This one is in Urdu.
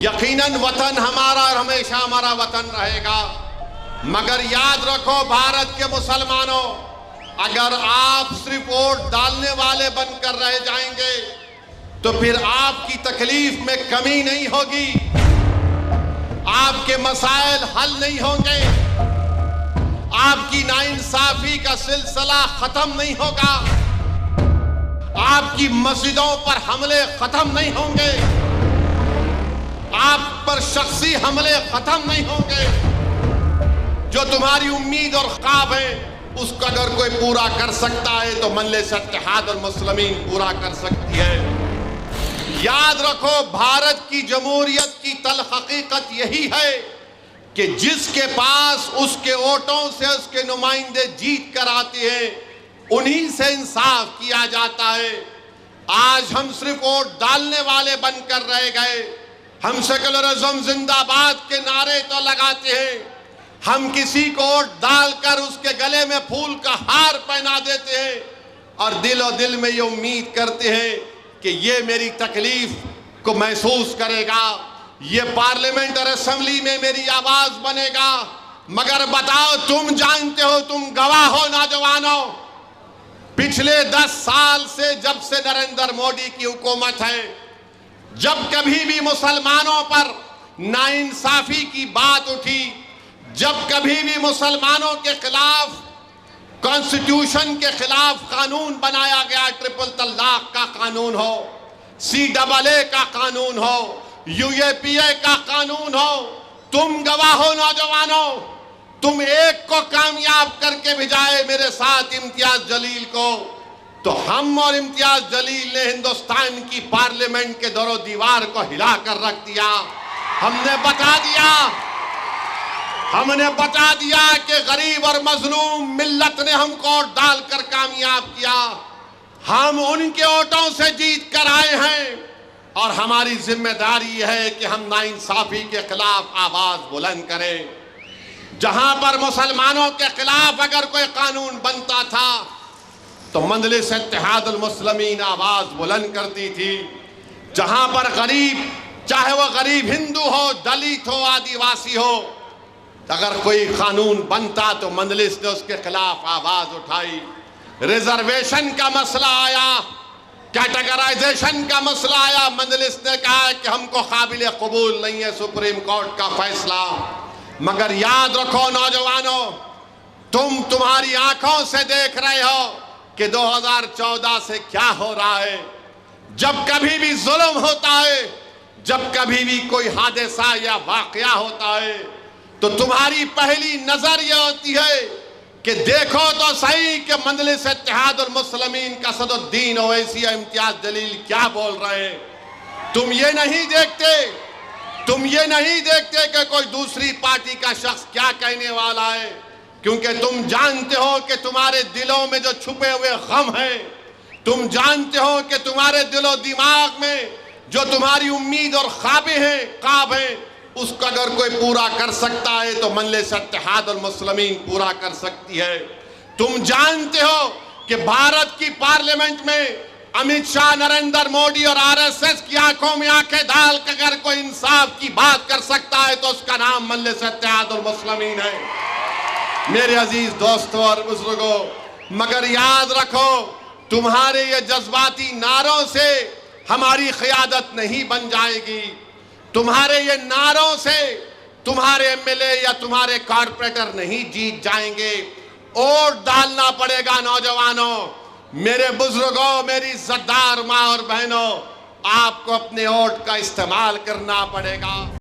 یقیناً وطن ہمارا اور ہمیشہ ہمارا وطن رہے گا، مگر یاد رکھو بھارت کے مسلمانوں، اگر آپ صرف ووٹ ڈالنے والے بن کر رہ جائیں گے تو پھر آپ کی تکلیف میں کمی نہیں ہوگی، آپ کے مسائل حل نہیں ہوں گے، آپ کی ناانصافی کا سلسلہ ختم نہیں ہوگا، آپ کی مسجدوں پر حملے ختم نہیں ہوں گے، آپ پر شخصی حملے ختم نہیں ہوں گے۔ جو تمہاری امید اور خواب ہے اس کو اگر کوئی پورا کر سکتا ہے تو مجلس اتحاد المسلمین پورا کر سکتی ہے۔ یاد رکھو بھارت کی جمہوریت کی تلخ حقیقت یہی ہے کہ جس کے پاس اس کے ووٹوں سے اس کے نمائندے جیت کر آتے ہیں انہی سے انصاف کیا جاتا ہے۔ آج ہم صرف ووٹ ڈالنے والے بن کر رہ گئے، ہم سیکولرزم زندہ باد کے نعرے تو لگاتے ہیں، ہم کسی کو ووٹ ڈال کر اس کے گلے میں پھول کا ہار پہنا دیتے ہیں اور دل و دل میں یہ امید کرتے ہیں کہ یہ میری تکلیف کو محسوس کرے گا، یہ پارلیمنٹ اور اسمبلی میں میری آواز بنے گا۔ مگر بتاؤ، تم جانتے ہو، تم گواہ ہو نوجوانوں، پچھلے 10 سال سے جب سے نریندر مودی کی حکومت ہے، جب کبھی بھی مسلمانوں پر ناانصافی کی بات اٹھی، جب کبھی بھی مسلمانوں کے خلاف کانسٹیٹیوشن کے خلاف قانون بنایا گیا، ٹرپل طلاق کا قانون ہو، CAA کا قانون ہو، UAPA کا قانون ہو، تم گواہ ہو نوجوانوں، تم ایک کو کامیاب کر کے بھیجائے میرے ساتھ امتیاز جلیل کو، تو ہم اور امتیاز جلیل نے ہندوستان کی پارلیمنٹ کے در و دیوار کو ہلا کر رکھ دیا۔ ہم نے بتا دیا کہ غریب اور مظلوم ملت نے ہم کو ووٹ ڈال کر کامیاب کیا، ہم ان کے ووٹوں سے جیت کر آئے ہیں اور ہماری ذمہ داری یہ ہے کہ ہم ناانصافی کے خلاف آواز بلند کریں۔ جہاں پر مسلمانوں کے خلاف اگر کوئی قانون بنتا تھا تو مجلس اتحاد المسلمین آواز بلند کرتی تھی۔ جہاں پر غریب، چاہے وہ غریب ہندو ہو، دلت ہو، آدیواسی ہو، اگر کوئی قانون بنتا تو مجلس نے اس کے خلاف آواز اٹھائی۔ ریزرویشن کا مسئلہ آیا، کیٹیگرائزیشن کا مسئلہ آیا، مجلس نے کہا کہ ہم کو قابل قبول نہیں ہے سپریم کورٹ کا فیصلہ۔ مگر یاد رکھو نوجوانوں، تمہاری آنکھوں سے دیکھ رہے ہو کہ 2014 سے کیا ہو رہا ہے۔ جب کبھی بھی ظلم ہوتا ہے، جب کبھی بھی کوئی حادثہ یا واقعہ ہوتا ہے تو تمہاری پہلی نظر یہ ہوتی ہے کہ دیکھو تو صحیح کہ مجلس اتحاد المسلمین کا صدر الدین اویسی اور امتیاز جلیل کیا بول رہے ہیں۔ تم یہ نہیں دیکھتے کہ کوئی دوسری پارٹی کا شخص کیا کہنے والا ہے، کیونکہ تم جانتے ہو کہ تمہارے دلوں میں جو چھپے ہوئے غم ہیں، تم جانتے ہو کہ تمہارے دل و دماغ میں جو تمہاری امید اور خواب ہیں، اس کو اگر کوئی پورا کر سکتا ہے تو مجلس اتحاد المسلمین پورا کر سکتی ہے۔ تم جانتے ہو کہ بھارت کی پارلیمنٹ میں امیت شاہ، نریندر مودی اور RSS کی آنکھوں میں آنکھیں ڈال کر اگر کوئی انصاف کی بات کر سکتا ہے تو اس کا نام مجلس اتحاد المسلمین ہے۔ میرے عزیز دوستوں اور بزرگوں، مگر یاد رکھو تمہارے یہ جذباتی نعروں سے ہماری قیادت نہیں بن جائے گی، تمہارے یہ نعروں سے تمہارے MLA یا تمہارے کارپوریٹر نہیں جیت جائیں گے۔ ووٹ ڈالنا پڑے گا نوجوانوں، میرے بزرگوں، میری عزتدار ماں اور بہنوں، آپ کو اپنے ووٹ کا استعمال کرنا پڑے گا۔